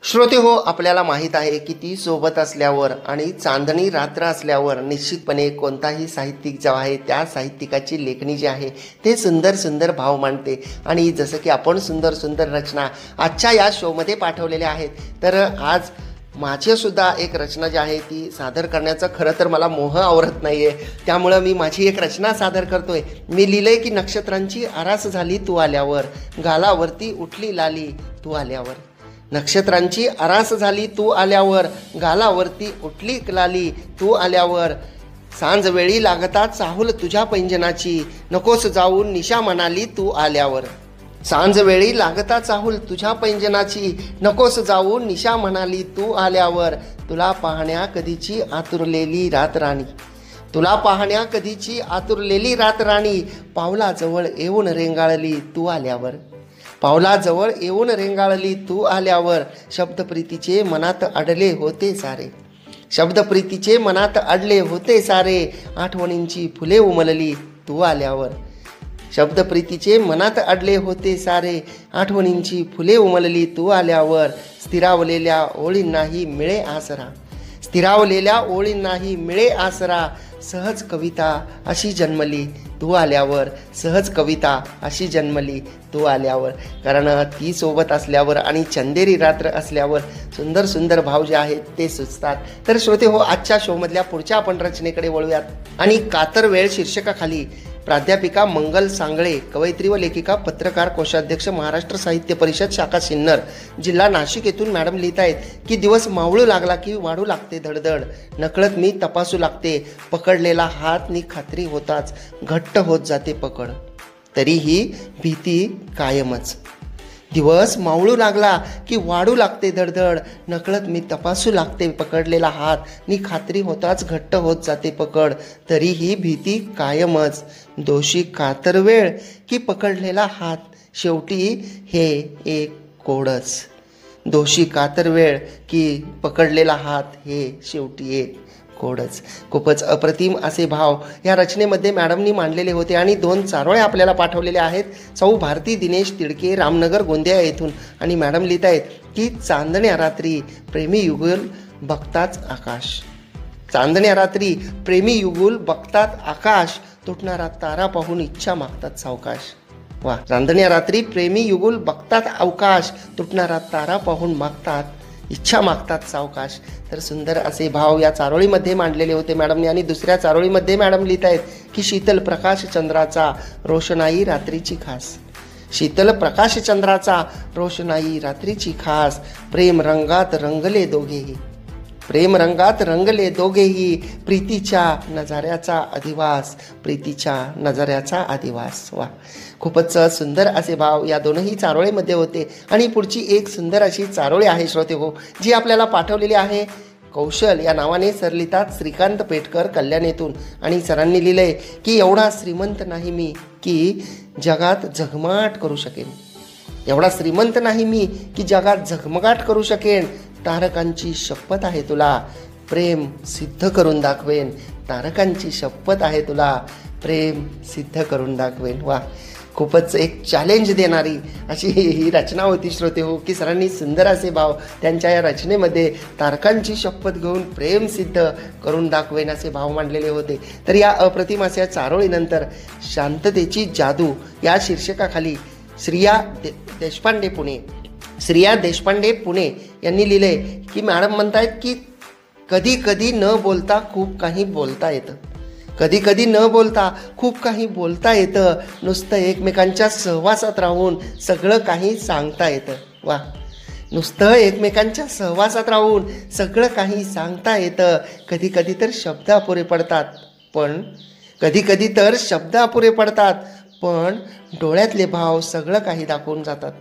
श्रोते हो, आपल्याला माहीत आहे की ती सोबत असल्यावर आणि चांदणी रात्र असल्यावर निश्चितपणे कोणताही साहित्यिक जो आहे त्या साहित्यिकाची लेखणी जी आहे ते सुंदर सुंदर भाव मांडते. आणि जसं की आपण सुंदर सुंदर रचना आजच्या या शोमध्ये पाठवलेल्या आहेत, तर आज माझीसुद्धा एक रचना जी आहे ती सादर करण्याचा खरं तर मला मोह आवरत नाही आहे. त्यामुळं मी माझी एक रचना सादर करतोय. मी लिहिलं आहे की नक्षत्रांची आरास झाली तू आल्यावर, गालावरती उठली लाली तू आल्यावर. नक्षत्रांची आरास झाली तू आल्यावर, गालावरती उठली लाली तू आल्यावर. सांजवेळी लागता चाहूल तुझ्या पैंजनाची, नकोस जाऊन निशा म्हणाली तू आल्यावर. सांजवेळी लागता चाहूल तुझ्या पैंजनाची, नकोस जाऊन निशा म्हणाली तू आल्यावर. तुला पाहण्या कधीची आतुरलेली रात राणी, तुला पाहण्या कधीची आतुरलेली रात राणी, पावलाजवळ येऊन रेंगाळली तू आल्यावर. पावलाजवळ येऊन रेंगाळली तू आल्यावर. शब्दप्रीतीचे मनात अडले होते सारे, शब्दप्रीतीचे मनात अडले होते सारे, आठवणींची फुले उमलली तू आल्यावर. शब्दप्रीतीचे मनात अडले होते सारे, आठवणींची फुले उमलली तू आल्यावर. स्थिरावलेल्या ओळींनाही मिळे आसरा, स्थिरावलेल्या ओळींनाही मिळे आसरा, सहज कविता अशी जन्मली तू आल्यावर. सहज कविता अशी जन्मली तू आल्यावर. कारण ती सोबत असल्यावर आणि चंदेरी रात्र असल्यावर सुंदर सुंदर भाव जे आहेत ते सुचतात. तर श्रोते हो, आजच्या शोमधल्या पुढच्या आपण रचनेकडे वळूयात. आणि कातर वेळ शीर्षकाखाली प्राध्यापिका मंगल सांगळे, कवयित्री व लेखिका, पत्रकार, कोषाध्यक्ष, महाराष्ट्र साहित्य परिषद, शाखा सिन्नर, जिल्हा नाशिक येथून मॅडम लिहित आहेत की दिवस मावळू लागला की वाढू लागते धडधड, नकळत मी तपासू लागते, पकडलेला हात नी खात्री होताच घट्ट होत जाते पकड, तरीही भीती कायमच. दिवस मावळू लागला की वाढू लागते धडधड, नकळत मी तपासू लागते, पकडलेला हात नी खात्री होताच घट्ट होत जाते पकड, तरीही भीती कायमच. दोषी कातर वेळ की पकडलेला हात, शेवटी हे एक कोडच. दोषी कातर वेळ की पकडलेला हात, हे शेवटी एक कोडच. खूपच अप्रतिम असे भाव या रचनेमध्ये मॅडमनी मांडलेले होते. आणि 2 चारोळ्या आपल्याला पाठवलेल्या आहेत. सौ भारती दिनेश तिडके, रामनगर गोंदिया येथून. आणि मॅडम लिहित आहेत की चांदण्या रात्री प्रेमी युगुल बघताच आकाश, चांदण्या रात्री प्रेमी युगुल बघतात आकाश, तुटणारा तारा पाहून इच्छा मागतात सावकाश. वा, चांदण्या रात्री प्रेमी युगुल बघतात अवकाश, तुटणारा तारा पाहून मागतात इच्छा मागतात सावकाश. तर सुंदर असे भाव या चारोळीमध्ये मांडलेले होते मॅडमने. आणि दुसऱ्या चारोळीमध्ये मॅडम लिहित आहेत की शीतल प्रकाश चंद्राचा रोषणाई रात्रीची खास, शीतल प्रकाश चंद्राचा रोषणाई रात्रीची खास, प्रेम रंगात रंगले दोघेही, प्रेम रंगात रंगले दोघेही, प्रीतीच्या नजाऱ्याचा अधिवास, प्रीतीच्या नजाऱ्याचा अधिवास. वा, खूपच सुंदर असे भाव या दोनही चारोळीमध्ये होते. आणि पुढची एक सुंदर अशी चारोळी आहे श्रोते हो, जी आपल्याला पाठवलेली आहे कौशल या नावाने सरलितात श्रीकांत पेटकर कल्याण येथून. आणि सरांनी लिहिलंय की एवढा श्रीमंत नाही मी की जगात झगमगाट करू शकेन, एवढा श्रीमंत नाही मी की जगात झगमगाट करू शकेन, तारकांची शपथ आहे तुला प्रेम सिद्ध करून दाखवेन, तारकांची शपथ आहे तुला प्रेम सिद्ध करून दाखवेन. वा, खूपच एक चॅलेंज देणारी अशी ही रचना होती श्रोते हो, की सरांनी सुंदर असे भाव त्यांच्या या रचनेमध्ये तारकांची शपथ घेऊन प्रेम सिद्ध करून दाखवेन असे भाव मांडलेले होते. तर या अप्रतिम अशा चारोळीनंतर शांततेची जादू या शीर्षकाखाली श्रिया देशपांडे पुणे, श्रिया देशपांडे पुणे यांनी लिहिले की मॅडम म्हणतायत की कधी कधी न बोलता खूप काही बोलता येतं, कधी कधी न बोलता खूप काही बोलता येतं, नुसतं एकमेकांच्या सहवासात राहून सगळं काही सांगता येतं. वा, नुसतं एकमेकांच्या सहवासात राहून सगळं काही सांगता येतं. कधी कधी तर शब्द अपुरे पडतात, पण कधी कधी तर शब्द अपुरे पडतात, पण डोळ्यातले भाव सगळं काही दाखवून जातात,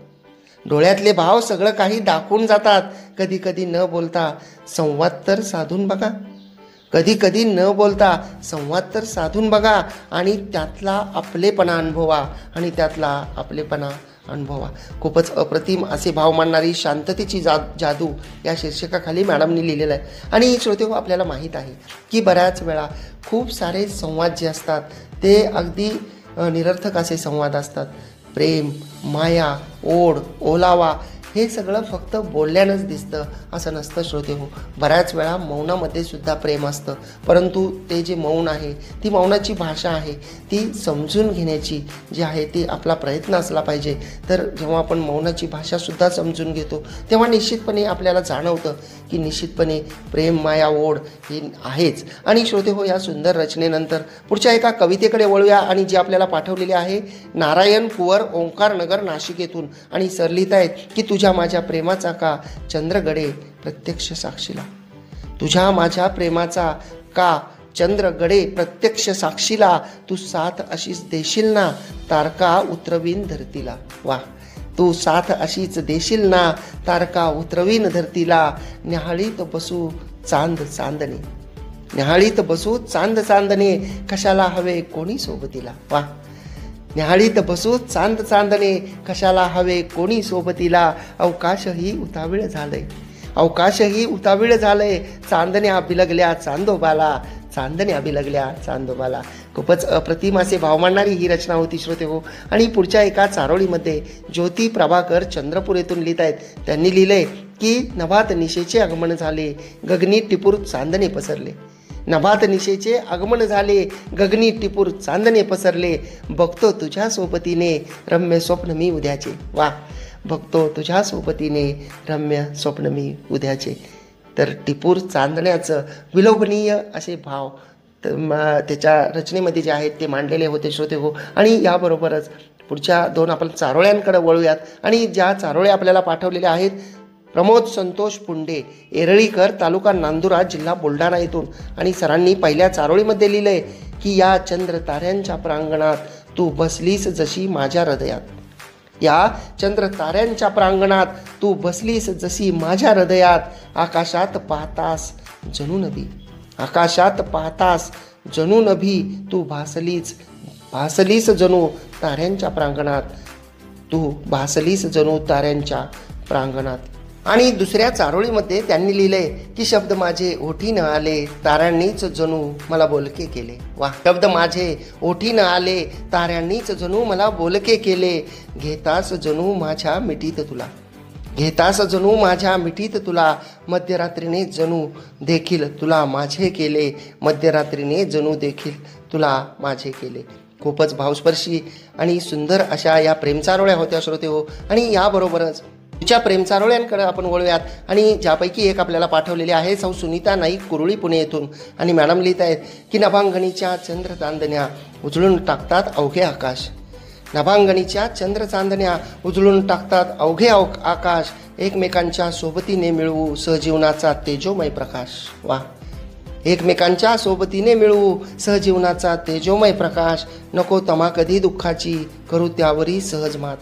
डोळ्यातले भाव सगळं काही दाखवून जातात. कधी कधी न बोलता संवाद तर साधून बघा, कधी कधी न बोलता संवाद तर साधून बघा, आणि त्यातला आपलेपणा अनुभवा, आणि त्यातला आपलेपणा अनुभवा. खूपच अप्रतिम असे भाव मांडणारी शांततेची जादू या शीर्षकाखाली मॅडमनी लिहिलेलं आहे. आणि श्रोते हो, आपल्याला माहीत आहे की बऱ्याच वेळा खूप सारे संवाद जे असतात ते अगदी निरर्थक असे संवाद असतात. प्रेम, माया, ओढ, ओलावा हे सगळं फक्त बोलल्यानंच दिसतं असं नसतं श्रोते हो. बऱ्याच वेळा मौनामध्ये सुद्धा प्रेम असतं, परंतु ते जे मौन आहे, ती मौनाची भाषा आहे, ती समजून घेण्याची जी आहे ती आपला प्रयत्न असला पाहिजे. तर जेव्हा आपण मौनाची भाषासुद्धा समजून घेतो तेव्हा निश्चितपणे आपल्याला जाणवतं की निश्चितपणे प्रेम, माया, ओढ ही आहेच. आणि श्रोते हो, या सुंदर रचनेनंतर पुढच्या एका कवितेकडे वळूया, आणि जी आपल्याला पाठवलेली आहे नारायण कुंवर, ओंकारनगर, नाशिक येथून. आणि सर लिहित आहेत की तुझ्या माझ्या प्रेमाचा का चंद्रगडे प्रत्यक्ष साक्षीला, तुझ्या माझ्या प्रेमाचा का चंद्रगडे प्रत्यक्ष साक्षीला, तू साथ अशीच देशील ना तारका उतरवीन धरतीला. वा, तू साथ अशीच देशील ना तारका उतरवीन धरतीला, न्याहाळीत बसू चांद चांदणे, न्याहाळीत बसू चांद चांदणे, कशाला हवे कोणी सोबतीला. वा, न्याहाळीत बसू चांद चांदणे, कशाला हवे कोणी सोबतीला, अवकाशही उतावीळ झालंय, अवकाशही उतावीळ झालंय, चांदण्या बिलगल्या चांदोबाला, चांदण्या बिलगल्या चांदोबाला. खूपच अप्रतिम असे भाव मांडणारी ही रचना होती श्रोते हो. आणि पुढच्या एका चारोळीमध्ये ज्योती प्रभाकर चंद्रपूर येथून लिहित आहेत. त्यांनी लिहिलंय की नभात निशेचे आगमन झाले, गगनी टिपूर चांदणे पसरले, नभात निशेचे आगमन झाले, गगनी टिपूर चांदणे पसरले, बघतो तुझ्या सोबतीने रम्य स्वप्न मी उद्याचे. वा, बघतो तुझ्या सोबतीने रम्य स्वप्न मी उद्याचे. तर टिपूर चांदण्याचं विलोभनीय असे भाव त्याच्या रचनेमध्ये जे आहेत ते मांडलेले होते श्रोते हो. आणि याबरोबरच पुढच्या दोन आपण चारोळ्यांकडे वळूयात. आणि ज्या चारोळ्या आपल्याला पाठवलेल्या आहेत प्रमोद संतोष पुंडे, एरळीकर, तालुका नांदुरा, जिल्हा बुलढाणा येथून. आणि सरांनी पहिल्या चारोळीमध्ये लिहिलंय की या चंद्र ताऱ्यांच्या प्रांगणात तू बसलीस जशी माझ्या हृदयात, या चंद्र ताऱ्यांच्या प्रांगणात तू बसलीस जशी माझ्या हृदयात, आकाशात पाहतास जणू नभी, आकाशात पाहतास जणू नभी, तू भासलीस जणू ताऱ्यांच्या प्रांगणात, तू भासलीस जणू ताऱ्यांच्या प्रांगणात. आणि दुसऱ्या चारोळीमध्ये त्यांनी लिहिलंय की शब्द माझे ओठी न आले, ताऱ्यांनीच जणू मला बोलके केले. वा, शब्द माझे ओठी न आले, ताऱ्यांनीच जणू मला बोलके केले, घेतास जणू माझ्या मिठीत तुला, घेतास जणू माझ्या मिठीत तुला, मध्यरात्रीने जणू देखील तुला माझे केले, मध्यरात्रीने जणू देखील तुला माझे केले. खूपच भावस्पर्शी आणि सुंदर अशा या प्रेमचारोळ्या होत्या श्रोते हो. आणि याबरोबरच तिच्या प्रेमचारोळ्यांकडे आपण वळूयात. आणि ज्यापैकी एक आपल्याला पाठवलेली आहे सौ सुनीता नाईक, कुरुळी, पुणे येथून. आणि मॅडम लिहित आहेत की नभांगणीच्या चंद्र चांदण्या उजळून टाकतात अवघे आकाश, नभांगणीच्या चंद्र चांदण्या उजळून टाकतात अवघे आकाश, एकमेकांच्या सोबतीने मिळवू सहजीवनाचा तेजोमय प्रकाश. वा, एकमेकांच्या सोबतीने मिळवू सहजीवनाचा तेजोमय प्रकाश, नको तमा कधी दुःखाची करू त्यावरी सहज मात,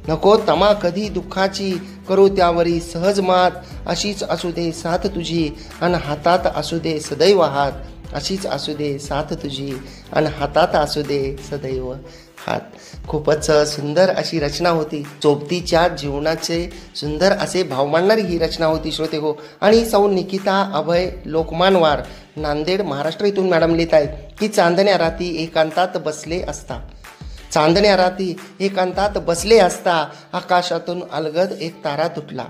नको तमा कधी दुःखाची करू त्यावरी सहज मात, अशीच असू दे साथ तुझी अन हातात असू दे सदैव हात, अशीच असू दे साथ तुझी अन हातात असू दे सदैव हात. खूपच सुंदर अशी रचना होती. सोबतीच्या जीवनाचे सुंदर असे भाव मांडणारी ही रचना होती श्रोते हो. आणि सौ निकिता अभय लोकमानवार, नांदेड, महाराष्ट्र इथून मॅडम लिहित आहेत की चांदण्या राती एकांतात बसले असता, चांदण्या राती एकांतात बसले असता, आकाशातून अलगद एक तारा तुटला,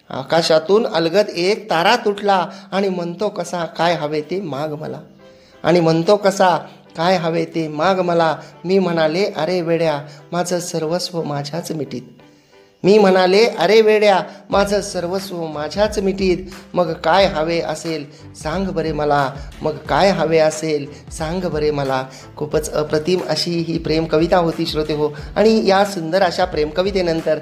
आकाशातून अलगद एक तारा तुटला, आणि म्हणतो कसा काय हवे ते माग मला, आणि म्हणतो कसा काय हवे ते माग मला, मी म्हणाले अरे वेड्या माझं सर्वस्व माझ्याच मिठीत, मी म्हणाले अरे वेड्या माझं सर्वस्व माझ्याच मिठीत, मग काय हवे असेल सांग बरे मला, मग काय हवे असेल सांग बरे मला. खूपच अप्रतिम अशी ही प्रेम कविता होती श्रोते हो. आणि या सुंदर अशा प्रेम कवितेनंतर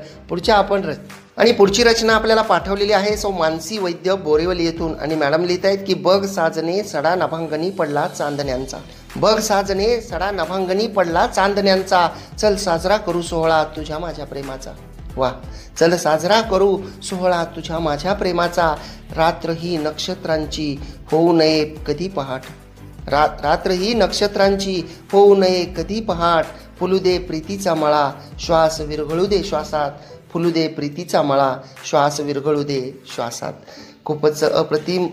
पुढची रचना आपल्याला पाठवलेली आहे सौ मानसी वैद्य, बोरेवली येथून. आणि मॅडम लिहित आहेत की बघ साजने सडा नभांगणी पडला चांदण्यांचा, बघ साजने सडा नभांगणी पडला चांदण्यांचा, चल साजरा करू सोहळा तुझ्या माझ्या प्रेमाचा. वा, चल साजरा करू सोहळा तुझ्या माझ्या प्रेमाचा, रात्र ही नक्षत्रांची होऊ नये कधी पहाट, रात्र ही नक्षत्रांची होऊ नये कधी पहाट, फुलू दे प्रीतीचा मळा श्वास विरघळू दे श्वासात, फुलू दे प्रीतीचा मळा श्वास विरघळू दे श्वासात. खूपच अप्रतिम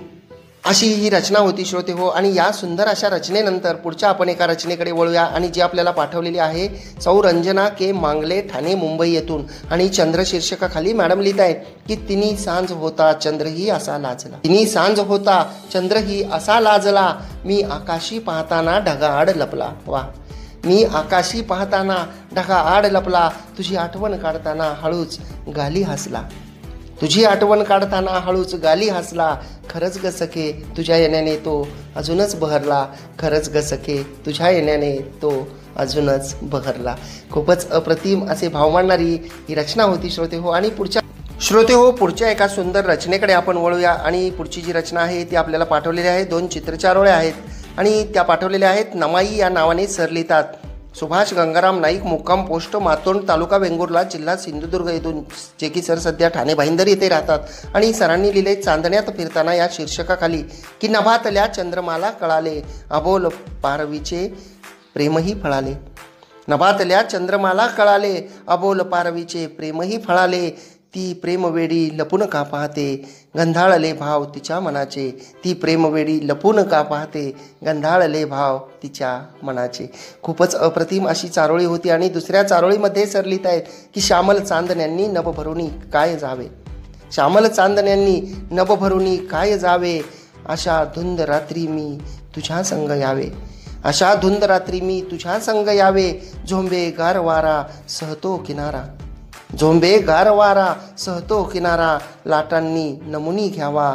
अशी ही रचना होती श्रोते हो. आणि या सुंदर अशा रचनेनंतर पुढच्या आपण एका रचनेकडे वळूया आणि जी आपल्याला पाठवलेली आहे सौ रंजना के मांगले ठाणे मुंबई येथून. आणि चंद्र शीर्षकाखाली मॅडम लिहित आहे की तिनी सांज होता चंद्रही असा लाजला. तिनी सांज होता चंद्रही असा लाजला, मी आकाशी पाहताना ढगाआड लपला. वा. मी आकाशी पाहताना ढगाआड लपला, तुझी आठवण काढताना हळूच गाली हसला. तुझी आठवण काढताना हळूच गाली हसला, खरंच ग सखे तुझ्या येण्याने तो अजूनच बहरला. खरंच ग सखे तुझ्या येण्याने तो अजूनच बहरला. खूपच अप्रतिम असे भाव मांडणारी ही रचना होती श्रोते हो. आणि पुढच्या एका सुंदर रचनेकडे आपण वळूया. आणि पुढची जी रचना आहे ती आपल्याला पाठवलेली आहे. 2 चित्रचारोळ्या आहेत आणि त्या पाठवलेल्या आहेत. नमाई या नावाने सर लिहितात. सुभाष गंगाराम नाईक, मुक्काम पोस्ट मातोंड, तालुका वेंगुर्ला, जिल्हा सिंधुदुर्ग येथून, जे की सर सध्या ठाणे भाईंदर येथे राहतात. आणि सरांनी लिहिले चांदण्यात फिरताना या शीर्षकाखाली की नभातल्या चंद्रमाला कळाले, अबोल पारवीचे प्रेमही फळाले. नभातल्या चंद्रमाला कळाले, अबोल पारवीचे प्रेमही फळाले. ती प्रेमवेडी लपून का पाहते, गंधाळले भाव तिच्या मनाचे. ती प्रेमवेडी लपून का पाहते, गंधाळले भाव तिच्या मनाचे. खूपच अप्रतिम अशी चारोळी होती. आणि दुसऱ्या चारोळीमध्ये सर लिहित आहेत की श्यामल चांदण्यांनी नभ भरुनी काय जावे. श्यामल चांदण्यांनी नभ भरुनी काय जावे, अशा धुंद रात्री मी तुझ्या संग यावे. अशा धुंद रात्री मी तुझ्या संग यावे, झोंबे गार वारा सहतो किनारा. झोंबे गार वारा सहतो किनारा, लाटांनी नमुनी घ्यावा.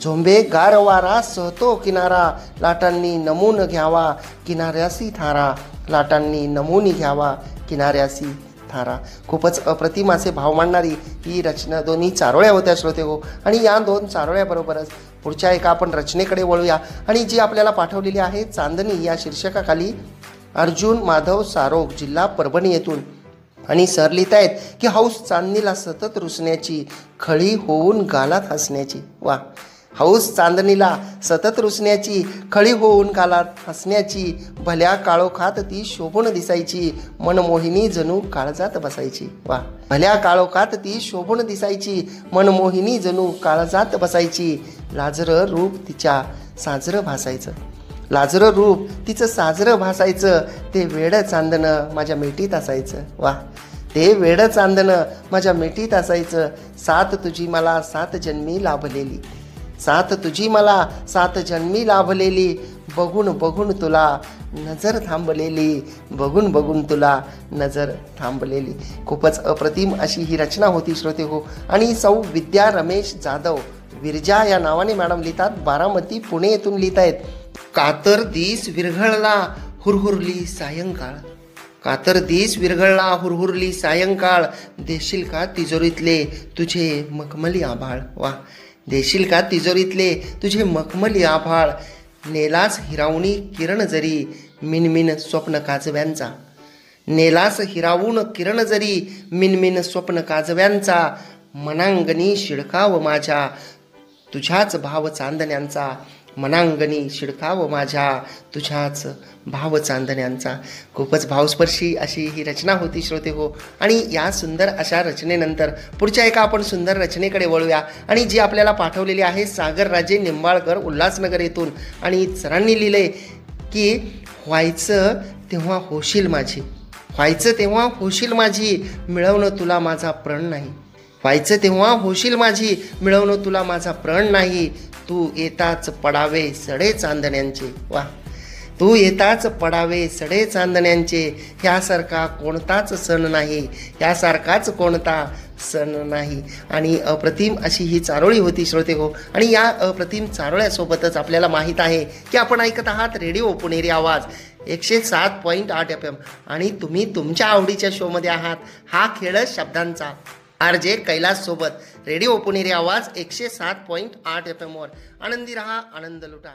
झोंबे गार वारा सहतो किनारा, लाटांनी नमून घ्यावा. किनाऱ्यासी थारा, लाटांनी नमुनी घ्यावा. किनाऱ्यासी थारा. खूपच अप्रतिम असे भाव मांडणारी ही रचना दोन्ही चारोळ्या होत्या श्रोते हो. आणि या 2 चारोळ्याबरोबरच पुढच्या एका आपण रचनेकडे वळूया. आणि जी आपल्याला पाठवलेली आहे चांदणी या शीर्षकाखाली अर्जुन माधव सारोग, जिल्हा परभणी येथून. आणि सर लिहित आहेत की हौस चांदणीला सतत रुसण्याची, खळी होऊन गालात हसण्याची. वा. हौस चांदणीला सतत रुसण्याची, खळी होऊन गालात हसण्याची. भल्या काळोखात ती शोभून दिसायची, मनमोहिनी जणू काळजात बसायची. वा. भल्या काळोखात ती शोभून दिसायची, मनमोहिनी जणू काळजात बसायची. लाजरं रूप तिच्या साजरं भासायचं. लाजरं रूप तिचं साजरं भासायचं. ते वेडं चांदणं माझ्या मिठीत असायचं. वा. ते वेडं चांदणं माझ्या मिठीत असायचं. साथ तुझी मला 7 जन्मी लाभलेली. साथ तुझी मला 7 जन्मी लाभलेली. बघून बघून तुला नजर थांबलेली. बघून बघून तुला नजर थांबलेली. खूपच अप्रतिम अशी ही रचना होती श्रोते हो. आणि सौ विद्या रमेश जाधव विरजा या नावाने मॅडम लिहितात. बारामती पुणे येथून लिहित आहेत. कातर दिस विरघळला हुरहुरली सायंकाळ. कातर दिस विरघळला हुरहुरली सायंकाळ. देशील का तिजोरीतले तुझे मखमली आभाळ. वा. देशील का तिजोरीतले तुझे मखमली आभाळ. नेलास हिरावणी किरण जरी मिनमिन स्वप्न काजव्यांचा. नेलास हिरावून किरण जरी मिनमिन स्वप्न काजव्यांचा. मनांगणी शिडकाव माझ्या तुझ्याच भाव चांदण्यांचा. मनांगणी शिडकाव माझ्या तुझ्याच भाव चांदण्यांचा. खूपच भावस्पर्शी अशी ही रचना होती श्रोते हो. आणि या सुंदर अशा रचनेनंतर पुढच्या एका आपण सुंदर रचनेकडे वळूया. आणि जी आपल्याला पाठवलेली आहे सागर राजे निंबाळकर, उल्हासनगर येथून. आणि सरांनी लिहिले की व्हायचं तेव्हा होशील माझी. व्हायचं तेव्हा होशील माझी, मिळवणं तुला माझा प्रण नाही. व्हायचं तेव्हा होशील माझी, मिळवणं तुला माझा प्रण नाही. तू येताच पडावे सडे चांदण्यांचे. वा. तू येताच पडावे सडे चांदण्यांचे. ह्यासारखा कोणताच सण नाही. ह्यासारखाच कोणता सण नाही. आणि अप्रतिम अशी ही चारोळी होती श्रोते हो. आणि या अप्रतिम चारोळ्यासोबतच आपल्याला माहीत आहे की आपण ऐकत आहात रेडिओ पुणेरी आवाज 107.8 FM. आणि तुम्ही तुमच्या आवडीच्या शोमध्ये आहात. हा खेळ शब्दांचा RJ कैलास सोबत रेडिओ पुणेरी आवाज 107.8 FM वर. आनंदी रहा, आनंद लुटा.